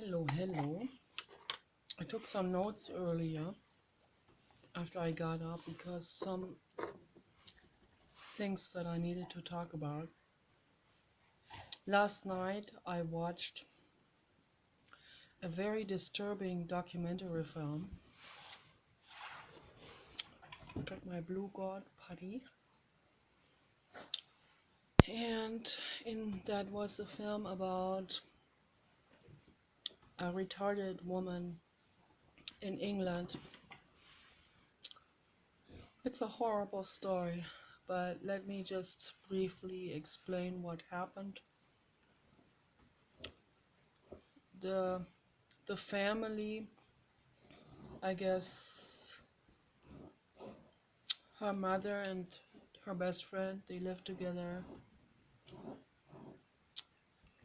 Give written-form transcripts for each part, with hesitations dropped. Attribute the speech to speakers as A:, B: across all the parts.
A: Hello. I took some notes earlier after I got up because some things that I needed to talk about. Last night I watched a very disturbing documentary film. Got my Blue God putty. And that was a film about a retarded woman in England. It's a horrible story, but let me just briefly explain what happened. The family, I guess her mother and her best friend, they lived together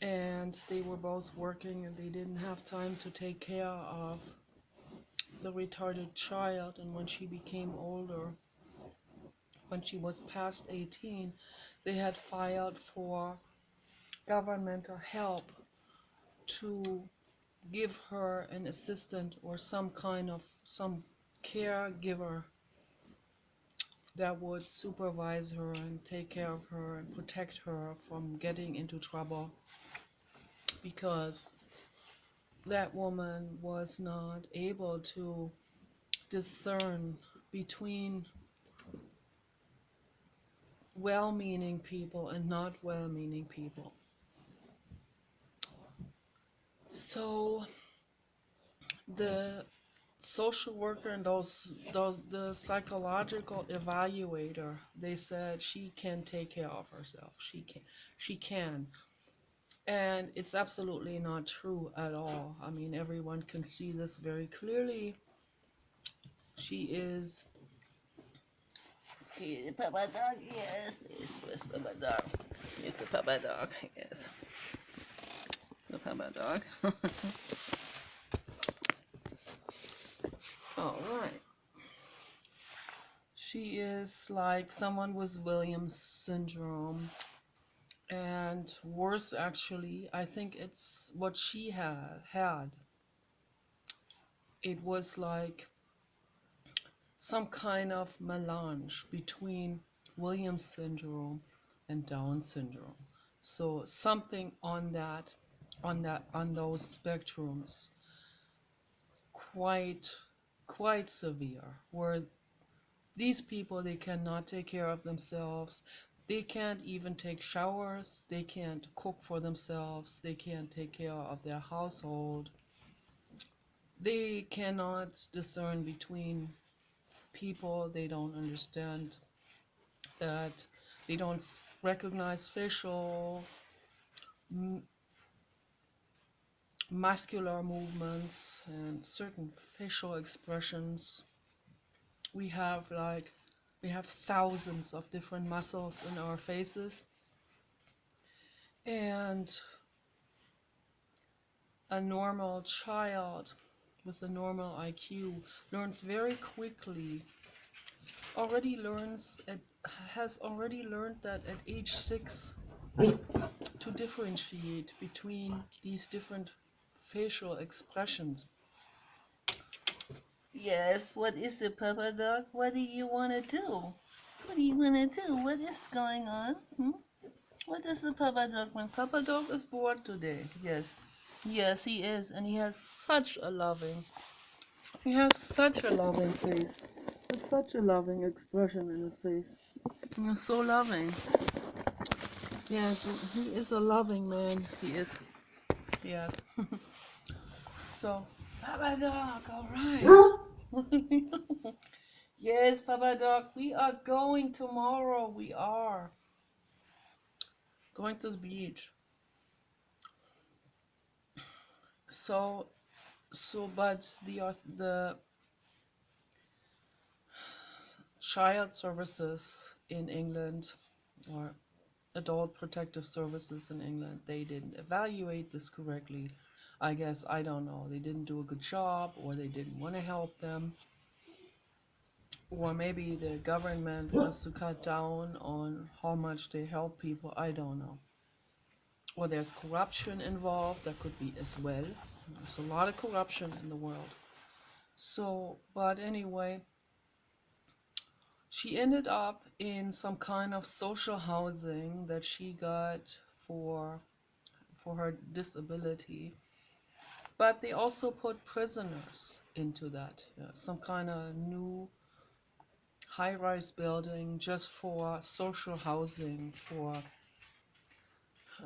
A: and they were both working and they didn't have time to take care of the retarded child. And when she became older, when she was past 18, they had filed for governmental help to give her an assistant or some caregiver that would supervise her and take care of her and protect her from getting into trouble, because that woman was not able to discern between well-meaning people and not well-meaning people. So the social worker and the psychological evaluator, they said she can take care of herself. She can. And it's absolutely not true at all. I mean, everyone can see this very clearly. She is. He's the Papa Dog, yes. It's the Papa Dog. It's the Papa Dog, yes. The Papa Dog. All right. She is like someone with Williams syndrome. And worse, actually, I think it's what she had. It was like some kind of melange between Williams syndrome and Down syndrome. So something on those spectrums, quite severe, where these people, they cannot take care of themselves. They can't even take showers. They can't cook for themselves. They can't take care of their household. They cannot discern between people. They don't understand that. They don't recognize facial, muscular movements and certain facial expressions. We have thousands of different muscles in our faces, and a normal child with a normal IQ learns very quickly, has already learned that at age 6 to differentiate between these different facial expressions. Yes, what is it, Papa Dog? What do you want to do? What do you want to do? What is going on? What is the Papa Dog when Papa Dog is bored today? Yes. Yes, he is. And he has such a loving face. With such a loving expression in his face. He's so loving. Yes, he is a loving man. He is. Yes. So, Papa Dog, all right. Yes, Papa Dog, we are going tomorrow. We are going to the beach. But the child services in England, or adult protective services in England, they didn't evaluate this correctly. I guess, I don't know, they didn't do a good job, or they didn't want to help them, or maybe the government wants to cut down on how much they help people. I don't know. Or there's corruption involved, that could be as well. There's a lot of corruption in the world. So, but anyway, she ended up in some kind of social housing that she got for for her disability. But they also put prisoners into that, some kind of new high-rise building just for social housing, for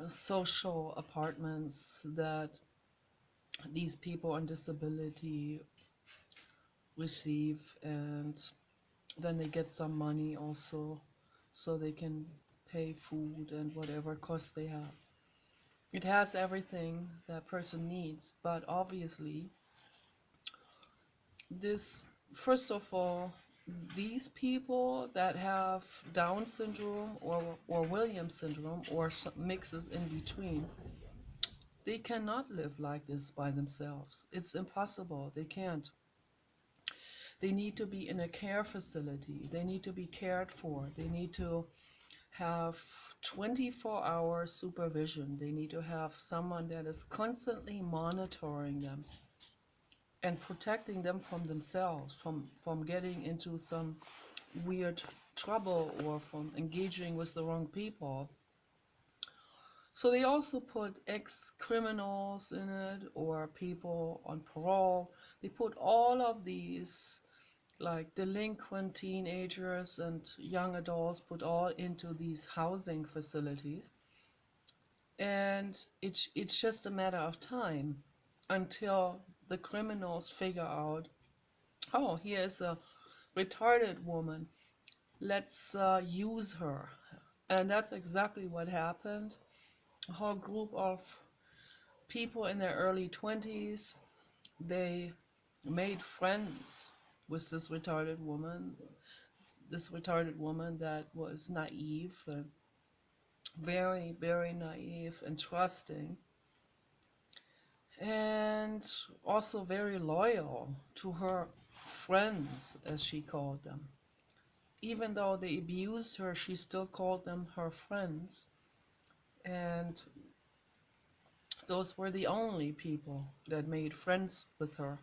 A: social apartments that these people on disability receive, and then they get some money also so they can pay food and whatever costs they have. It has everything that person needs, but obviously this, first of all, these people that have Down syndrome or Williams syndrome or some mixes in between, they cannot live like this by themselves. It's impossible. They can't. They need to be in a care facility. They need to be cared for. They need to have 24-hour supervision. They need to have someone that is constantly monitoring them and protecting them from themselves, from getting into some weird trouble or from engaging with the wrong people. So they also put ex-criminals in it or people on parole. They put all of these like delinquent teenagers and young adults put all into these housing facilities. And it's just a matter of time until the criminals figure out, oh, here's a retarded woman. Let's use her. And that's exactly what happened. A whole group of people in their early 20s, they made friends with this retarded woman that was naive, and very, very naive and trusting, and also very loyal to her friends, as she called them. Even though they abused her, she still called them her friends. And those were the only people that made friends with her.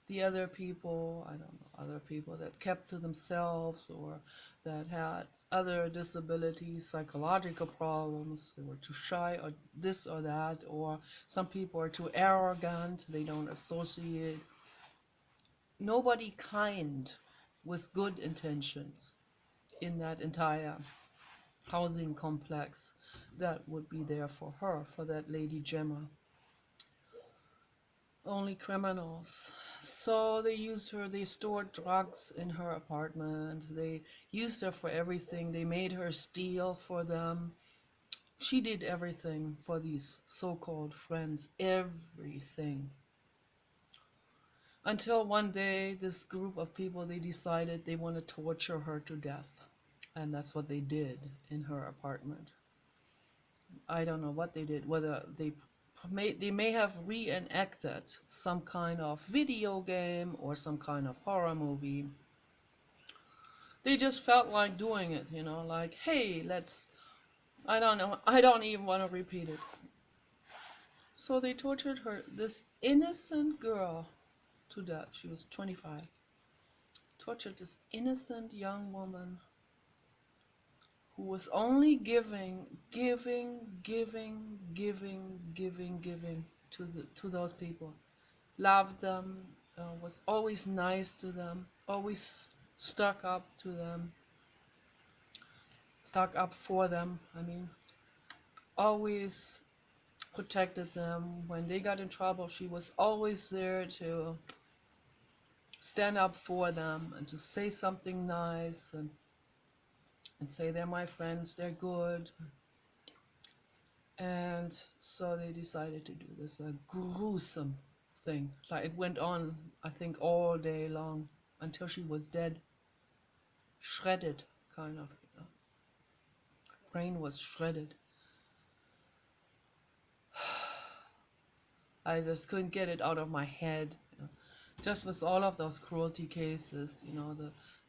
A: The other people, I don't know, other people that kept to themselves or that had other disabilities, psychological problems, they were too shy or this or that, or some people are too arrogant, they don't associate. Nobody kind with good intentions in that entire housing complex that would be there for her, for that Lady Gemma. Only criminals. So they used her, they stored drugs in her apartment, they used her for everything, they made her steal for them. She did everything for these so-called friends, everything. Until one day, this group of people, they decided they want to torture her to death. And that's what they did in her apartment. I don't know what they did, whether they may have reenacted some kind of video game or some kind of horror movie. They just felt like doing it, like, hey, let's, I don't know, I don't even want to repeat it. So they tortured her, this innocent girl, to death. She was 25. Tortured this innocent young woman who was only giving to those people. Loved them, was always nice to them, always stuck up to them, stuck up for them. I mean, always protected them. When they got in trouble, she was always there to stand up for them and to say something nice and say they're my friends, they're good. And so they decided to do this gruesome thing. Like it went on, I think, all day long until she was dead, shredded, kind of. Brain was shredded. I just couldn't get it out of my head. Just with all of those cruelty cases,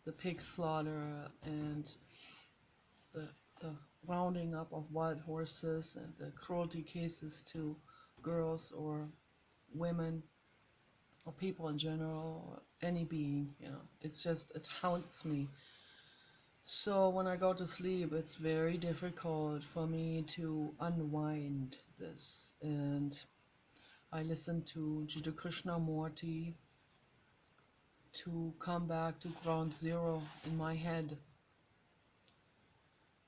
A: the pig slaughter and the the rounding up of wild horses and the cruelty cases to girls or women, or people in general, or any being, it's just, it haunts me. So when I go to sleep, it's very difficult for me to unwind this. And I listen to Jiddu Krishnamurti to come back to ground zero in my head,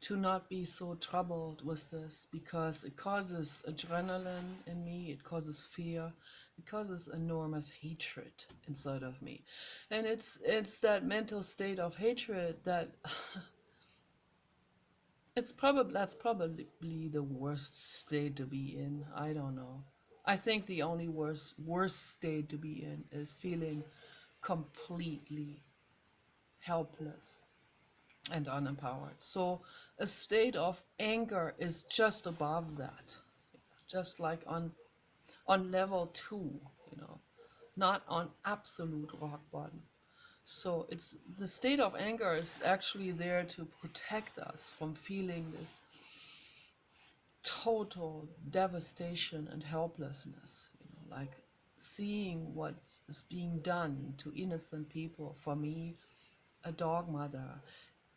A: to not be so troubled with this, because it causes adrenaline in me, it causes fear, it causes enormous hatred inside of me. And it's that mental state of hatred that that's probably the worst state to be in. I don't know. I think the only worst state to be in is feeling completely helpless and unempowered. So a state of anger is just above that, just like on level two, not on absolute rock bottom. So it's the state of anger is actually there to protect us from feeling this total devastation and helplessness, like seeing what is being done to innocent people. For me, a dog mother,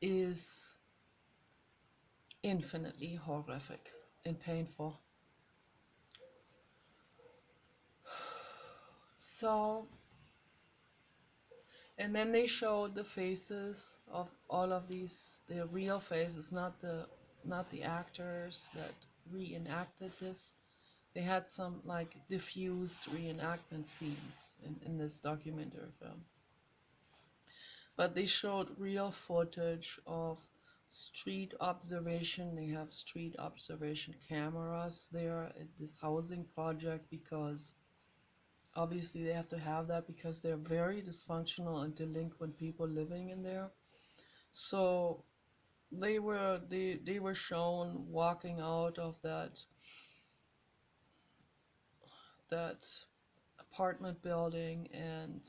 A: is infinitely horrific and painful. So, and then they showed the faces of all of these, the real faces, not the actors that reenacted this. They had some like diffused reenactment scenes in this documentary film. But they showed real footage of street observation. They have street observation cameras there at this housing project, because obviously they have to have that because they're very dysfunctional and delinquent people living in there. So they were shown walking out of that apartment building and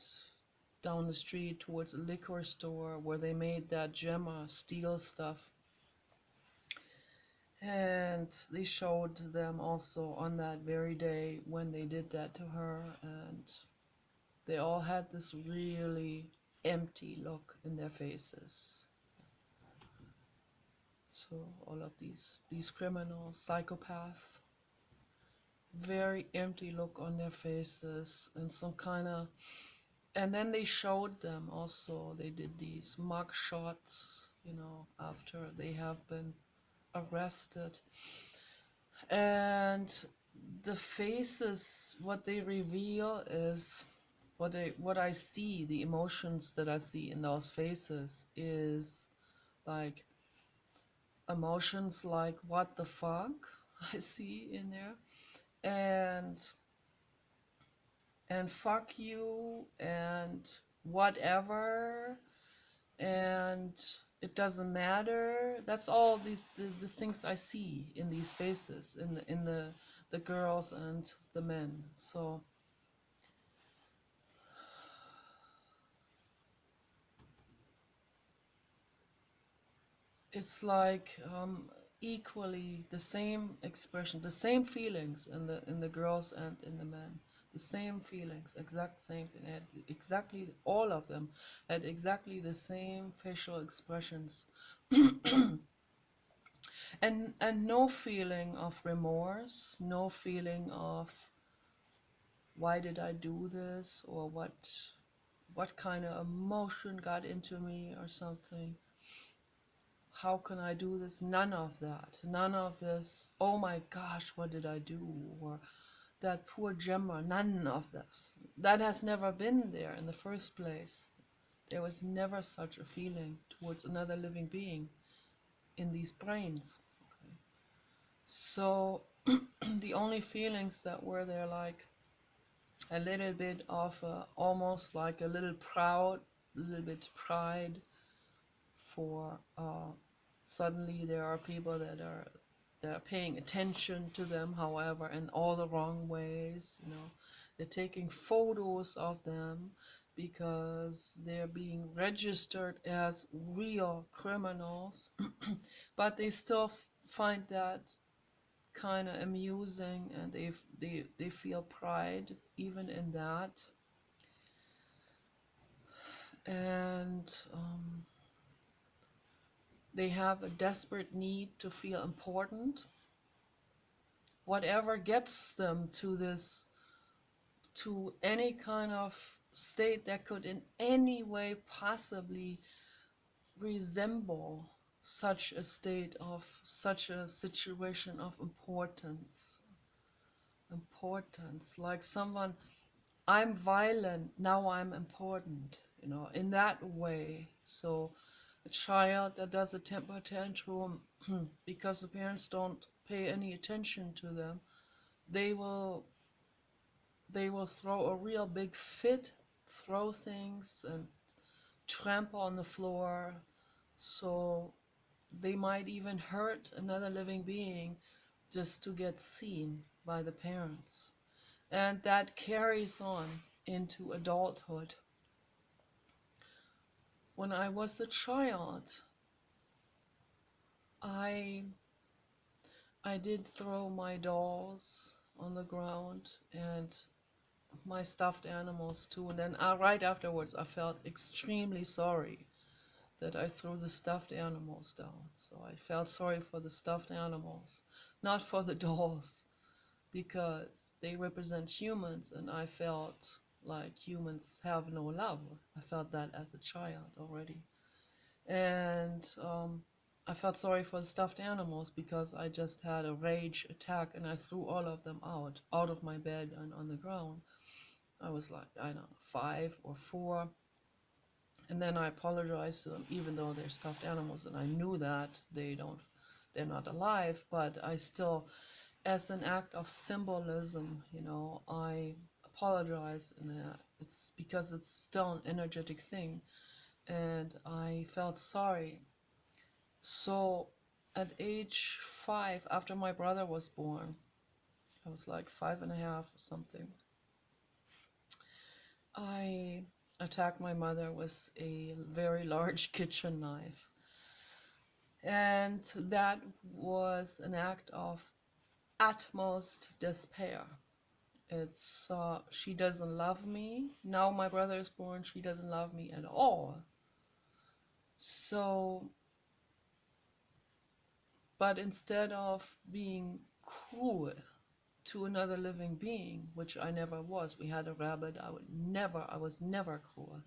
A: down the street towards a liquor store where they made that Gemma steel stuff. And they showed them also on that very day when they did that to her, and they all had this really empty look in their faces. So all of these criminals, psychopaths, very empty look on their faces, and some kind of, and then they showed them also, they did these mug shots, after they have been arrested. And the faces, what they reveal is what I see, the emotions that I see in those faces is like emotions like what the fuck I see in there, and fuck you, and whatever, and it doesn't matter. That's all the things I see in these faces, in the girls and the men. So it's like equally the same expression, the same feelings in the girls and in the men. The same feelings, exact same thing. Exactly all of them had exactly the same facial expressions, and no feeling of remorse, no feeling of why did I do this, or what kind of emotion got into me or something. How can I do this? None of that. None of this. Oh my gosh, what did I do? Or that poor Gemma. None of this. That has never been there in the first place. There was never such a feeling towards another living being in these brains. Okay. So the only feelings that were there, like a little bit of almost like a little little bit pride for suddenly there are people that are paying attention to them, however, in all the wrong ways. They're taking photos of them because they're being registered as real criminals, but they still find that kind of amusing, and they feel pride even in that. And they have a desperate need to feel important. Whatever gets them to this, to any kind of state that could in any way possibly resemble such a state of such a situation of importance, like someone, I'm violent, now I'm important, in that way. So a child that does a temper tantrum because the parents don't pay any attention to them, they will throw a real big fit, throw things and trample on the floor. So they might even hurt another living being just to get seen by the parents. And that carries on into adulthood. When I was a child, I I did throw my dolls on the ground and my stuffed animals too. And then right afterwards, I felt extremely sorry that I threw the stuffed animals down. So I felt sorry for the stuffed animals, not for the dolls, because they represent humans, and I felt like humans have no love. I felt that as a child already. And I felt sorry for the stuffed animals because I just had a rage attack and I threw all of them out of my bed and on the ground. I was like, I don't know, 5 or 4. And then I apologized to them, even though they're stuffed animals, and I knew that they're not alive, but I still, as an act of symbolism, I apologize, and it's because it's still an energetic thing, and I felt sorry. So at age 5, after my brother was born, I was like 5.5 or something, I attacked my mother with a very large kitchen knife. And that was an act of utmost despair. It's she doesn't love me. Now my brother is born, she doesn't love me at all. So, but instead of being cruel to another living being, which I never was, we had a rabbit, I was never cruel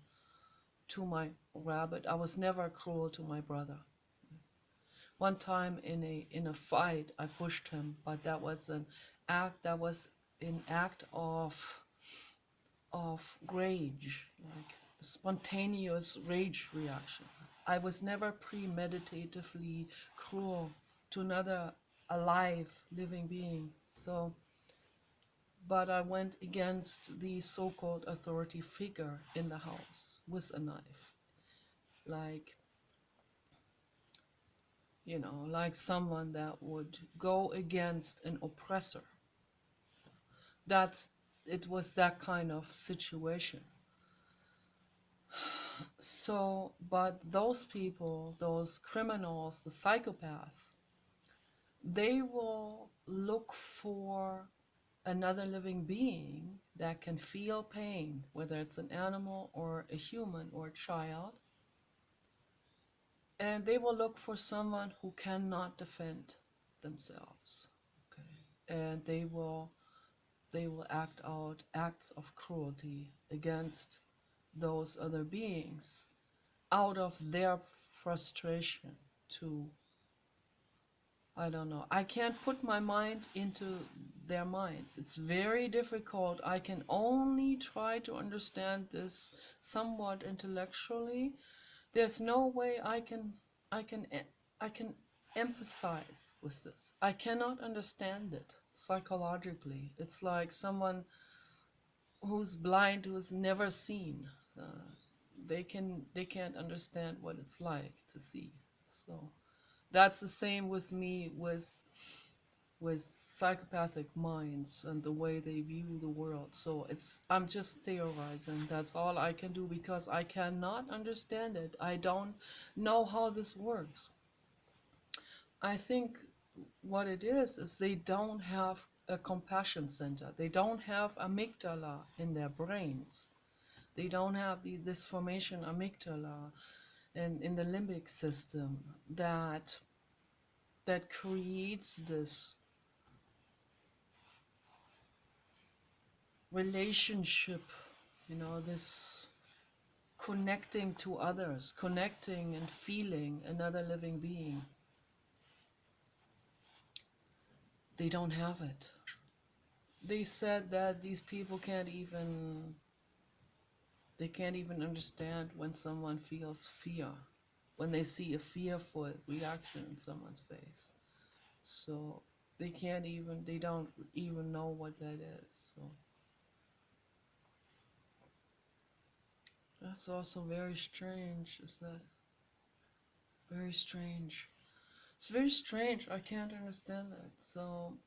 A: to my rabbit. I was never cruel to my brother. One time in a fight, I pushed him, but that was an act of rage, like spontaneous rage reaction. I was never premeditatively cruel to another alive living being. So, but I went against the so-called authority figure in the house with a knife, like like someone that would go against an oppressor. That's it was that kind of situation. So, but those people, those criminals, the psychopath, they will look for another living being that can feel pain, whether it's an animal or a human or a child, and they will look for someone who cannot defend themselves. Okay, and they will act out acts of cruelty against those other beings out of their frustration to, I don't know, I can't put my mind into their minds. It's very difficult. I can only try to understand this somewhat intellectually. There's no way I can empathize with this. I cannot understand it psychologically. It's like someone who's blind, who's never seen. They can't understand what it's like to see. So that's the same with me with psychopathic minds and the way they view the world. So I'm just theorizing. That's all I can do because I cannot understand it. I don't know how this works. I think what it is they don't have a compassion center. They don't have amygdala in their brains. They don't have this formation amygdala and in the limbic system that creates this relationship, this connecting to others, connecting and feeling another living being. They don't have it. They said that these people they can't even understand when someone feels fear, when they see a fearful reaction in someone's face. So they don't even know what that is. So that's also very strange, is that very strange. It's very strange. I can't understand it. So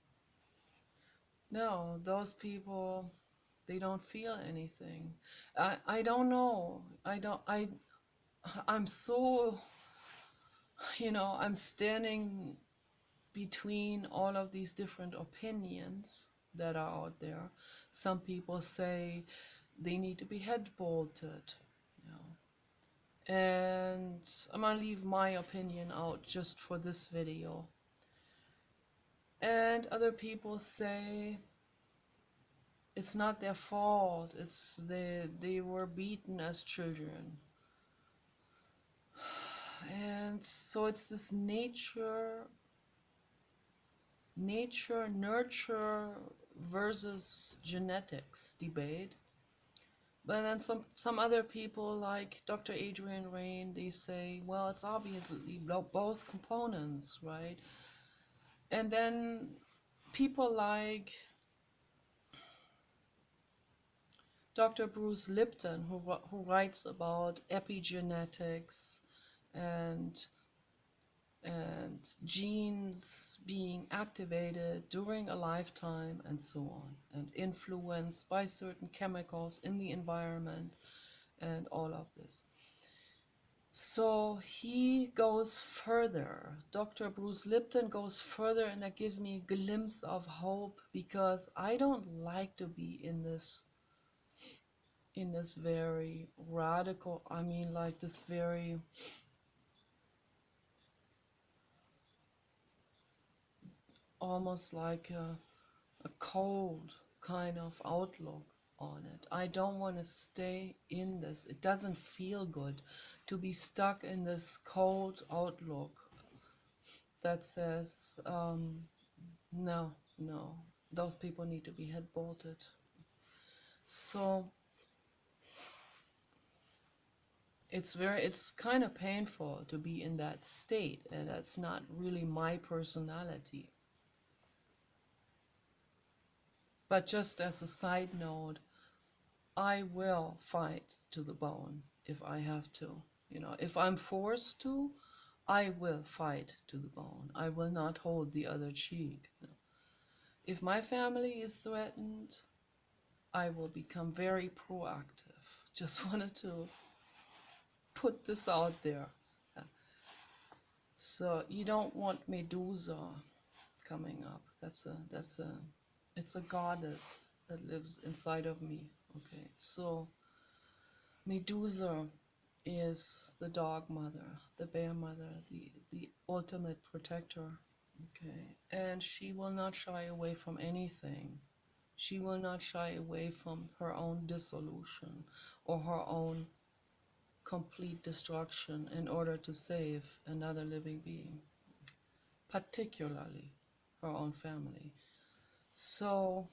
A: no, those people, they don't feel anything. I don't know. I'm so, I'm standing between all of these different opinions that are out there. Some people say they need to be head bolted, and I'm gonna leave my opinion out just for this video. And other people say it's not their fault, it's they were beaten as children. And so it's this nurture versus genetics debate. But then some other people like Dr. Adrian Rain, they say, well, it's obviously both components, right? And then people like Dr. Bruce Lipton, who writes about epigenetics and genes being activated during a lifetime and so on, and influenced by certain chemicals in the environment and all of this. So he goes further. Dr. Bruce Lipton goes further, and that gives me a glimpse of hope, because I don't like to be in this very radical, like this very almost like a cold kind of outlook on it. I don't want to stay in this. It doesn't feel good to be stuck in this cold outlook that says, no, those people need to be head bolted. So it's kind of painful to be in that state, and that's not really my personality. But just as a side note, I will fight to the bone if I have to. If I'm forced to, I will fight to the bone. I will not hold the other cheek. No. If my family is threatened, I will become very proactive. Just wanted to put this out there. So you don't want Medusa coming up. It's a goddess that lives inside of me. Okay, so Medusa is the dog mother, the bear mother, the ultimate protector. Okay, and she will not shy away from anything. She will not shy away from her own dissolution or her own complete destruction in order to save another living being, particularly her own family. So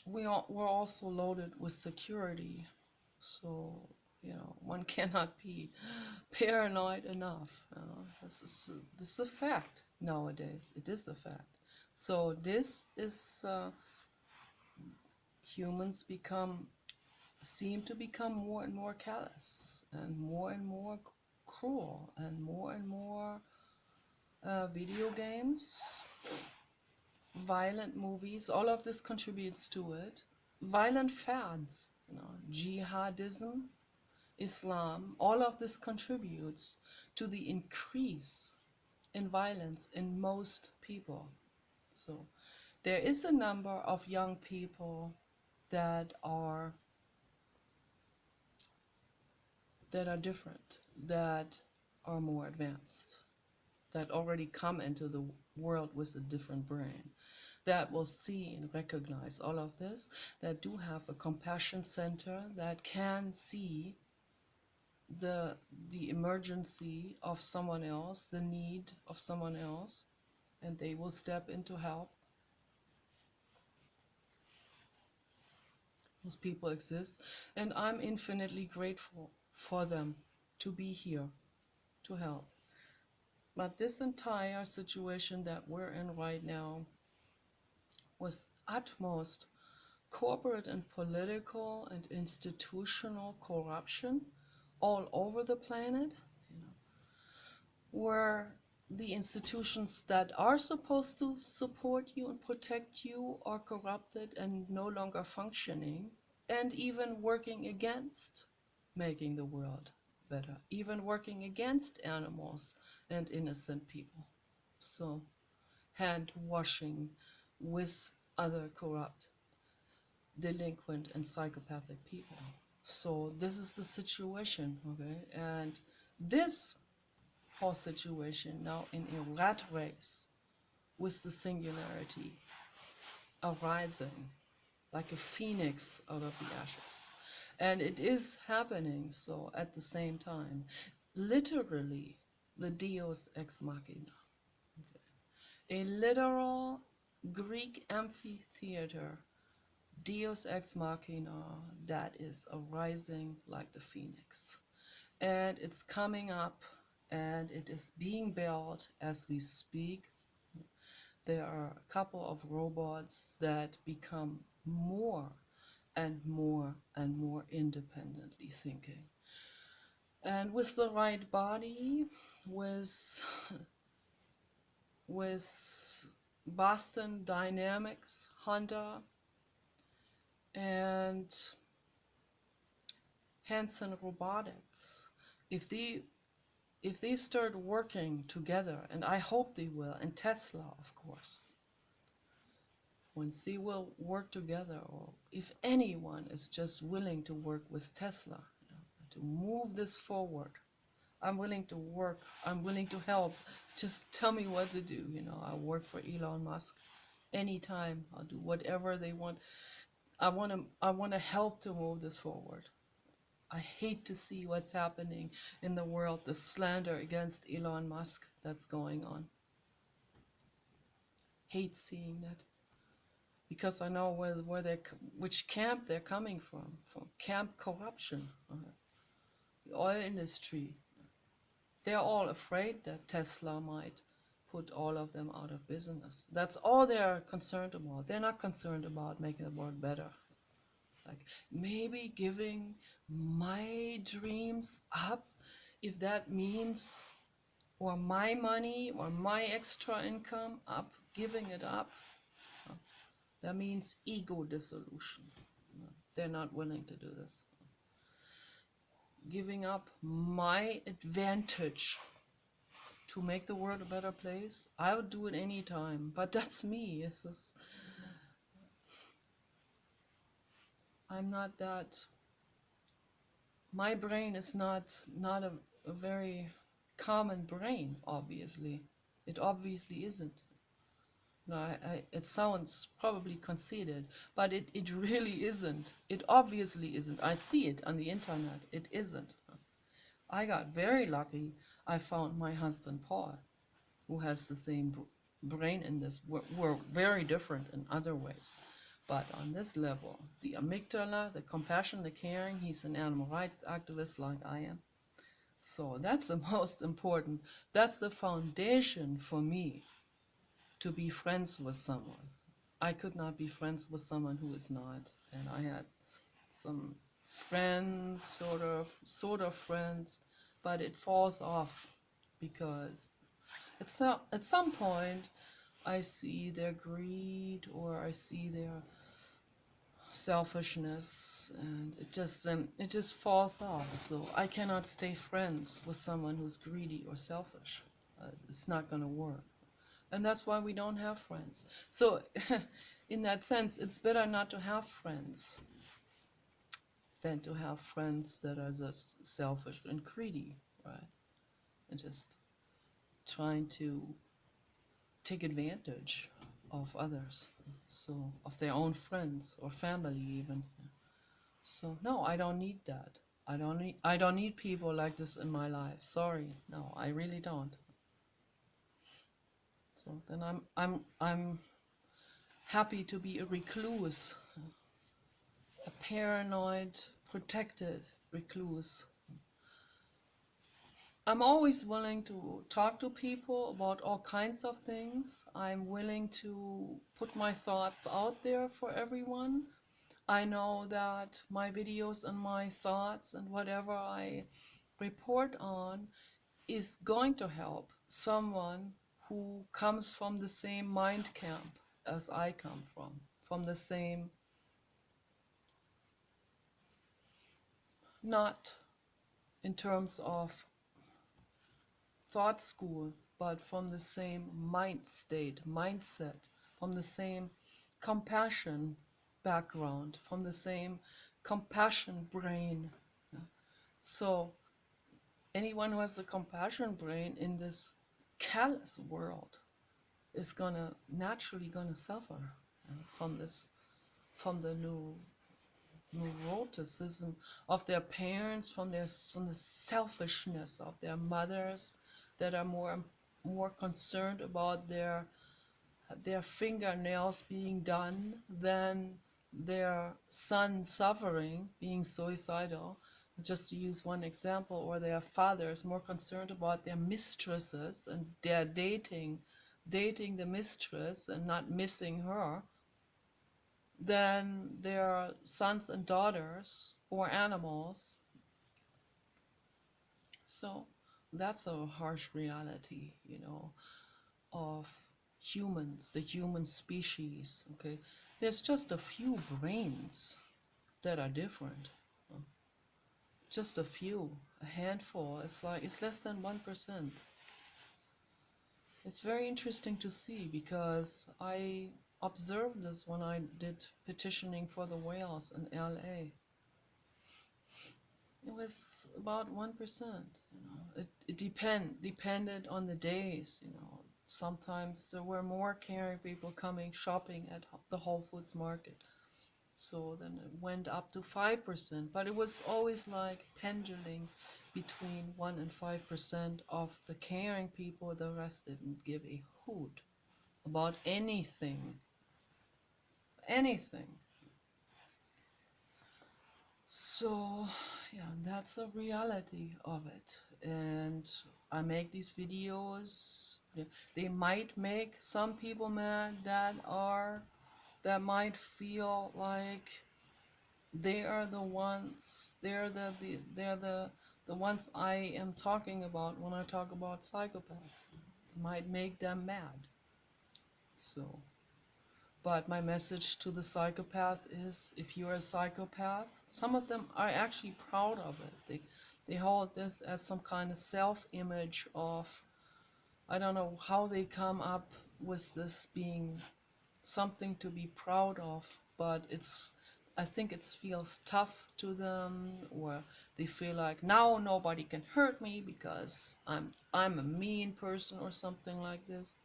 A: we're also loaded with security. So, one cannot be paranoid enough. This is a fact nowadays. It is a fact. So this is humans seem to become more and more callous and more cruel, and more video games, violent movies, all of this contributes to it. Violent fads, jihadism, Islam, all of this contributes to the increase in violence in most people. So there is a number of young people that are different, that are more advanced, that already come into the world with a different brain, that will see and recognize all of this, that do have a compassion center, that can see the emergency of someone else, the need of someone else, and they will step in to help. Those people exist, and I'm infinitely grateful for them to be here to help. But this entire situation that we're in right now was utmost corporate and political and institutional corruption all over the planet, where the institutions that are supposed to support you and protect you are corrupted and no longer functioning, and even working against making the world better, even working against animals and innocent people. So, hand washing with other corrupt, delinquent, and psychopathic people. So, this is the situation, okay? And this whole situation now in a rat race with the singularity arising like a phoenix out of the ashes. And it is happening so at the same time. Literally, the Deus ex machina. A literal Greek amphitheater, Deus ex machina, that is arising like the phoenix. And it's coming up and it is being built as we speak. There are a couple of robots that become more and more and more independently thinking. And with the right body, with Boston Dynamics, Honda, and Hanson Robotics, if they start working together, and I hope they will, and Tesla, of course, once they will work together, or if anyone is just willing to work with Tesla, to move this forward, I'm willing to work, I'm willing to help. Just tell me what to do. I work for Elon Musk anytime. I'll do whatever they want. I want to help to move this forward. I hate to see what's happening in the world, the slander against Elon Musk that's going on. Hate seeing that, because I know which camp they're coming from Camp Corruption, the oil industry. They're all afraid that Tesla might put all of them out of business. That's all they're concerned about. They're not concerned about making the world better. Like maybe giving my dreams up, if that means, or my money or my extra income up, giving it up, that means ego dissolution. They're not willing to do this. Giving up my advantage to make the world a better place, I would do it anytime. But that's me. I'm not that. My brain is not a very common brain, obviously. It obviously isn't. No, it sounds probably conceited, but it really isn't. It obviously isn't. I see it on the internet. It isn't. I got very lucky. I found my husband, Paul, who has the same brain in this. We're very different in other ways. But on this level, the amygdala, the compassion, the caring, he's an animal rights activist like I am. So that's the most important. That's the foundation for me to be friends with someone. I could not be friends with someone who is not. And I had some friends, sort of friends, but it falls off because at some point I see their greed or I see their selfishness, and it just falls off. So I cannot stay friends with someone who's greedy or selfish. It's not going to work. And that's why we don't have friends. So, in that sense, it's better not to have friends than to have friends that are just selfish and greedy, right? And just trying to take advantage of others, so of their own friends or family even. So no, I don't need that. I don't need people like this in my life. Sorry, no, I really don't. So then I'm happy to be a recluse, a paranoid, protected recluse. I'm always willing to talk to people about all kinds of things. I'm willing to put my thoughts out there for everyone. I know that my videos and my thoughts and whatever I report on is going to help someone who comes from the same mind camp as I come from the same, not in terms of thought school, but from the same mindset, from the same compassion background, from the same compassion brain. So anyone who has the compassion brain in this callous world is gonna naturally gonna suffer from this, from the neuroticism of their parents, from the selfishness of their mothers that are more concerned about their fingernails being done than their son suffering, being suicidal, just to use one example, or their fathers more concerned about their mistresses and their dating the mistress and not missing her than their sons and daughters or animals. So that's a harsh reality, of humans, the human species. Okay, there's just a few brains that are different. Just a few, a handful. It's less than 1%. It's very interesting to see because I observed this when I did petitioning for the whales in LA. It was about 1%. It depended on the days. Sometimes there were more caring people coming shopping at the Whole Foods market. So then it went up to 5%, but it was always like pendulum between 1 and 5% of the caring people. The rest didn't give a hoot about anything. Anything. So, yeah, that's the reality of it. And I make these videos. They might make some people mad that might feel like they are the ones, they're the ones I am talking about when I talk about psychopath. It might make them mad. So, but my message to the psychopath is, if you're a psychopath, some of them are actually proud of it. They hold this as some kind of self-image of, I don't know how they come up with this being something to be proud of, but I think it feels tough to them, or they feel like now nobody can hurt me because I'm a mean person or something like this.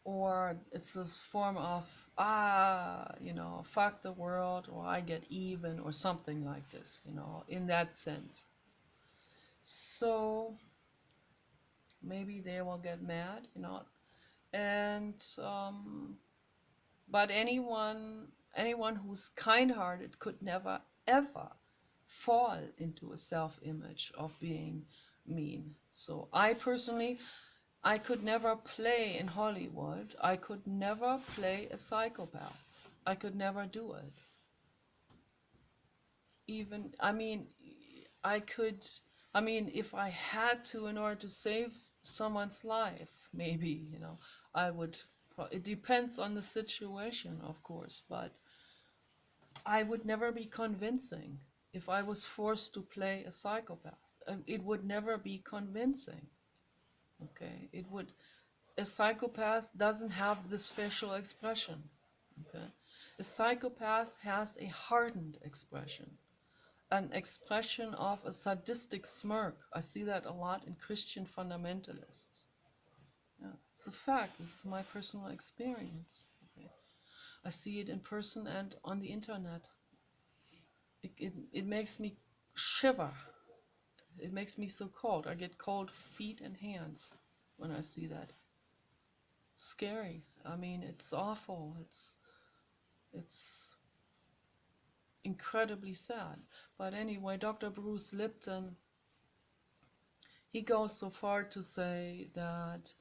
A: Or it's a form of fuck the world, or I get even, or something like this, in that sense. So maybe they will get mad. And but anyone who's kind-hearted could never ever fall into a self-image of being mean. So I personally, I could never play in Hollywood. I could never play a psychopath. I could never do it. Even, I could, if I had to in order to save someone's life, maybe, I would. It depends on the situation, of course, but I would never be convincing if I was forced to play a psychopath. It would never be convincing. Okay, it would. A psychopath doesn't have this facial expression. Okay, a psychopath has a hardened expression, an expression of a sadistic smirk. I see that a lot in Christian fundamentalists. Yeah, it's a fact. This is my personal experience. Okay. I see it in person and on the internet. It makes me shiver. It makes me so cold. I get cold feet and hands when I see that. Scary. I mean, it's awful. It's incredibly sad. But anyway, Dr. Bruce Lipton, he goes so far to say that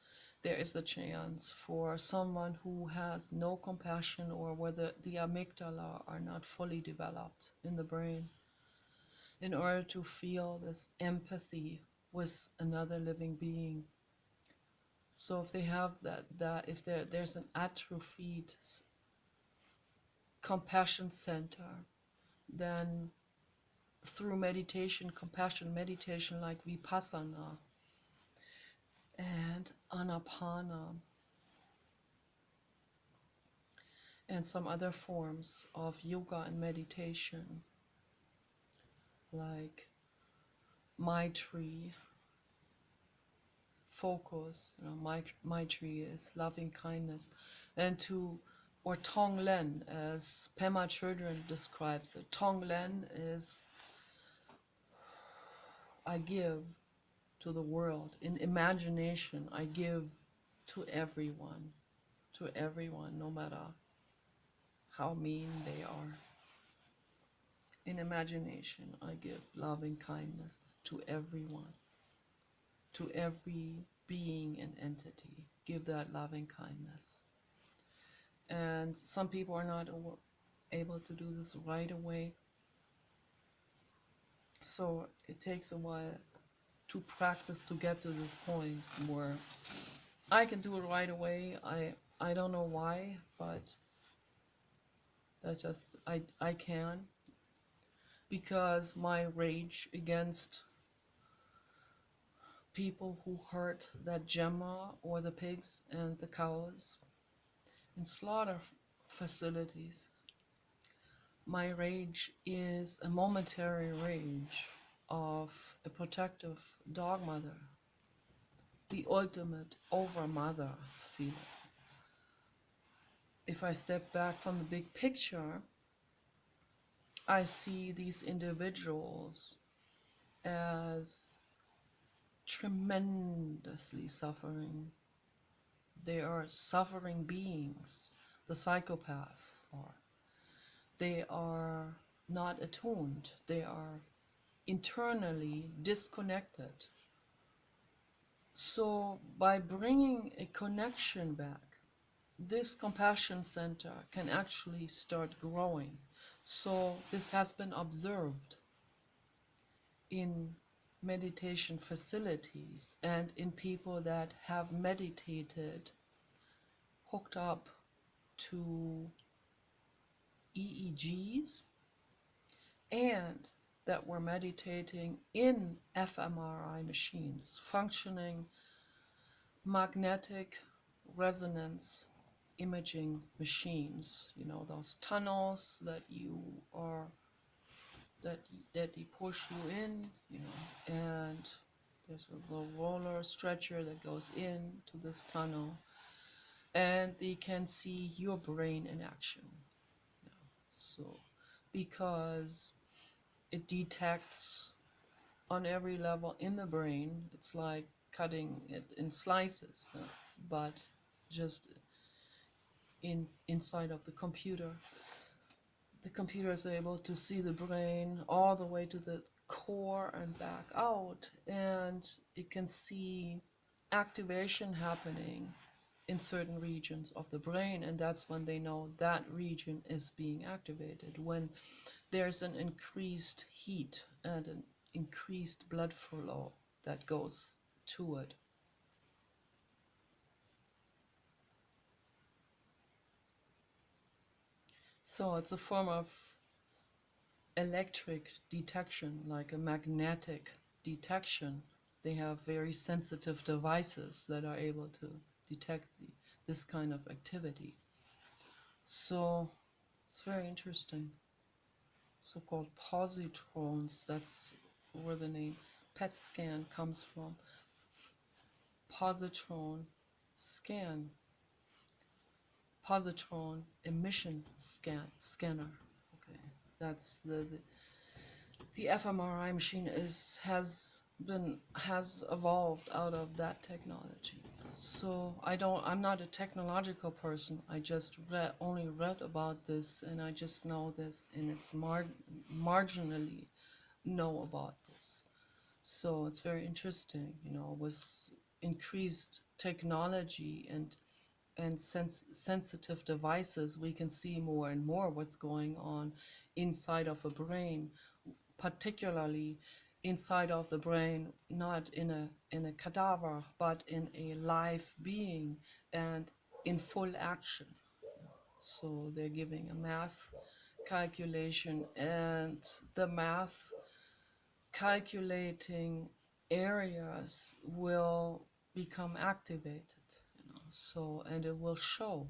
A: there is a chance for someone who has no compassion or where the amygdala are not fully developed in the brain in order to feel this empathy with another living being. So if they have that if there's an atrophied compassion center, then through meditation, compassion meditation like Vipassana and Anapana and some other forms of yoga and meditation like Maitri, focus, Maitri is loving kindness, and or Tonglen, as Pema Chodron describes it. Tonglen is I give to the world. In imagination, I give to everyone, no matter how mean they are. In imagination, I give loving kindness to everyone, to every being and entity. Give that loving kindness. And some people are not able to do this right away. So it takes a while to practice to get to this point where I can do it right away. I don't know why, but that just I can, because my rage against people who hurt that Gemma or the pigs and the cows in slaughter facilities. My rage is a momentary rage of a protective dog mother, the ultimate over mother feeling. If I step back from the big picture, I see these individuals as tremendously suffering. They are suffering beings, the psychopaths are. They are not attuned. They are internally disconnected. So by bringing a connection back, this compassion center can actually start growing. So this has been observed in meditation facilities and in people that have meditated hooked up to EEGs and that were meditating in fMRI machines, functioning magnetic resonance imaging machines, those tunnels that that you push you in, and there's a little roller stretcher that goes into this tunnel, and they can see your brain in action. So, because it detects on every level in the brain, it's like cutting it in slices, but just inside of the computer. The computer is able to see the brain all the way to the core and back out, and it can see activation happening in certain regions of the brain, and that's when they know that region is being activated, when there's an increased heat and an increased blood flow that goes to it. So it's a form of electric detection, like a magnetic detection. they have very sensitive devices that are able to detect this kind of activity. So it's very interesting. So-called positrons, that's where the name PET scan comes from. Positron scan, positron emission scanner. Okay, that's the fMRI machine has evolved out of that technology. So I'm not a technological person. I just only read about this, and I just know this, and it's marginally know about this. So it's very interesting, with increased technology and sensitive devices, we can see more and more what's going on inside of a brain, particularly inside of the brain, not in a cadaver, but in a live being and in full action. So they're giving a math calculation, and the math calculating areas will become activated, so, and it will show,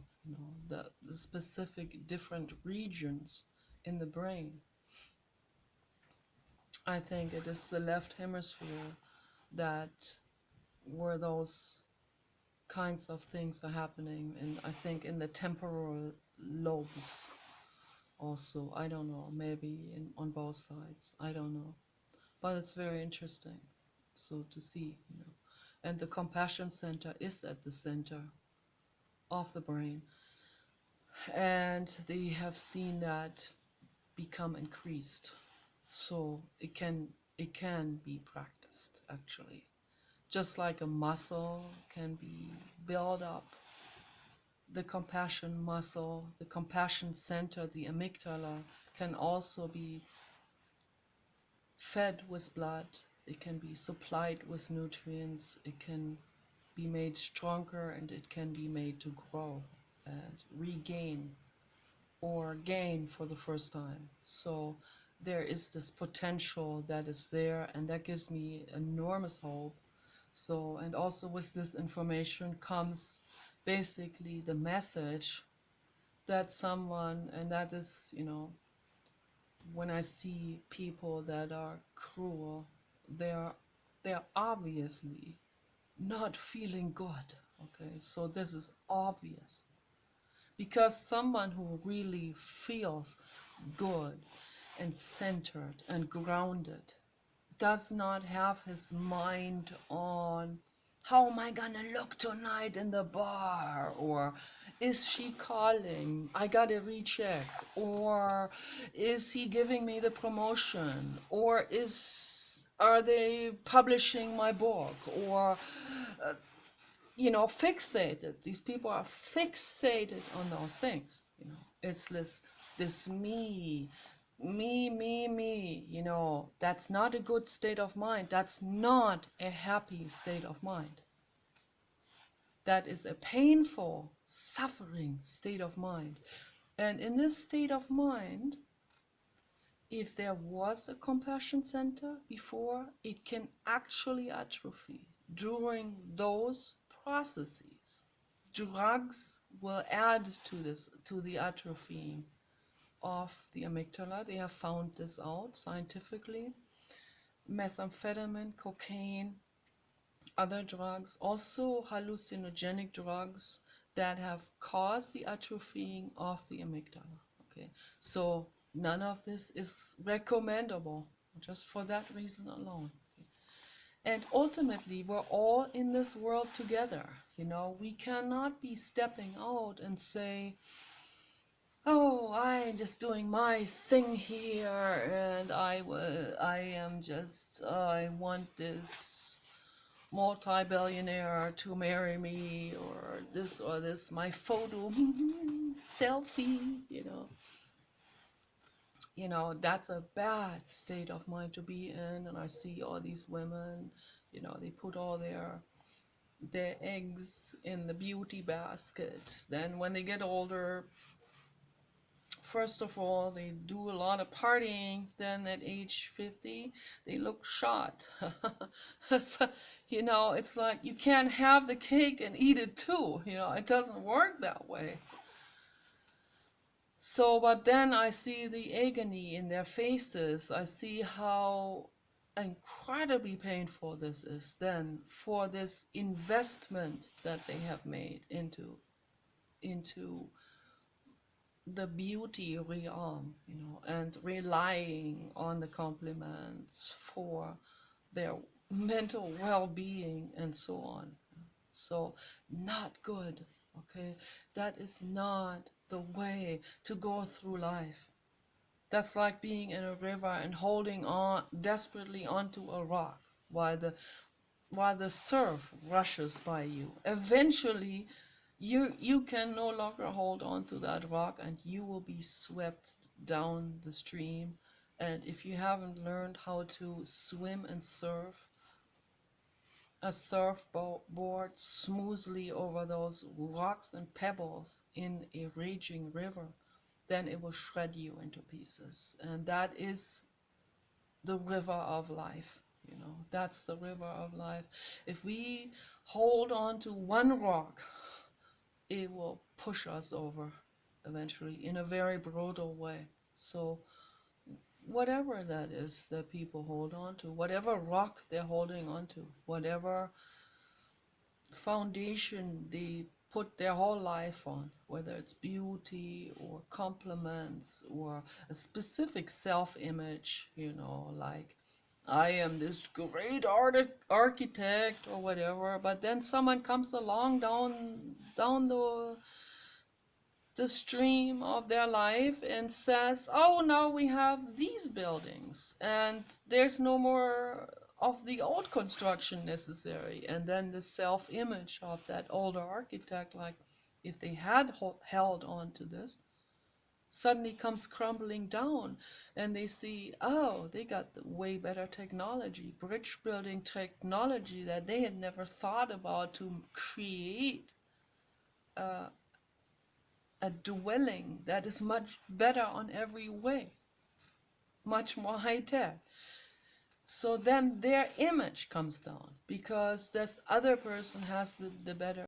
A: the specific different regions in the brain. I think it is the left hemisphere that where those kinds of things are happening, and I think in the temporal lobes also. I don't know, maybe on both sides. I don't know, but it's very interesting. So to see, and the compassion center is at the center of the brain, and they have seen that become increased. So it can be practiced, actually, just like a muscle can be built up. The compassion muscle, the compassion center, the amygdala, can also be fed with blood. It can be supplied with nutrients. It can be made stronger, and it can be made to grow and regain or gain for the first time. So there is this potential that is there, and that gives me enormous hope. So, and also with this information comes basically the message that someone, and that is, when I see people that are cruel, they're obviously not feeling good. Okay, so this is obvious, because someone who really feels good and centered and grounded does not have his mind on how am I gonna look tonight in the bar, or is she calling, I gotta recheck, or is he giving me the promotion, or are they publishing my book, or fixated. These people are fixated on those things. It's this me. That's not a good state of mind. That's not a happy state of mind. That is a painful, suffering state of mind. And in this state of mind, if there was a compassion center before, it can actually atrophy during those processes. Drugs will add to the atrophying of the amygdala. They have found this out scientifically. Methamphetamine, cocaine, other drugs, also hallucinogenic drugs that have caused the atrophying of the amygdala. Okay, so none of this is recommendable just for that reason alone. And ultimately, we're all in this world together. We cannot be stepping out and say, oh, I'm just doing my thing here, and I want this multi-billionaire to marry me, or this, my photo, selfie, that's a bad state of mind to be in. And I see all these women, they put all their eggs in the beauty basket. Then when they get older, first of all, they do a lot of partying. Then at age 50, they look shot. So, it's like you can't have the cake and eat it too. It doesn't work that way. So, but then I see the agony in their faces. I see how incredibly painful this is then for this investment that they have made into the beauty realm, and relying on the compliments for their mental well-being and so on. So, not good, okay? That is not the way to go through life. That's like being in a river and holding on desperately onto a rock while the surf rushes by you. Eventually, you can no longer hold on to that rock and you will be swept down the stream. And if you haven't learned how to swim and surf a surfboard smoothly over those rocks and pebbles in a raging river, then it will shred you into pieces. And that is the river of life. That's the river of life. If we hold on to one rock, it will push us over eventually in a very brutal way. So, whatever that is that people hold on to, whatever rock they're holding on to, whatever foundation they put their whole life on, whether it's beauty or compliments or a specific self-image, like I am this great architect or whatever, but then someone comes along down the stream of their life and says, oh, now we have these buildings and there's no more of the old construction necessary. And then the self-image of that older architect, like if they had held on to this, suddenly comes crumbling down, and they see, oh, they got the way better technology, bridge building technology that they had never thought about to create a dwelling that is much better on every way, much more high tech. So then their image comes down because this other person has the better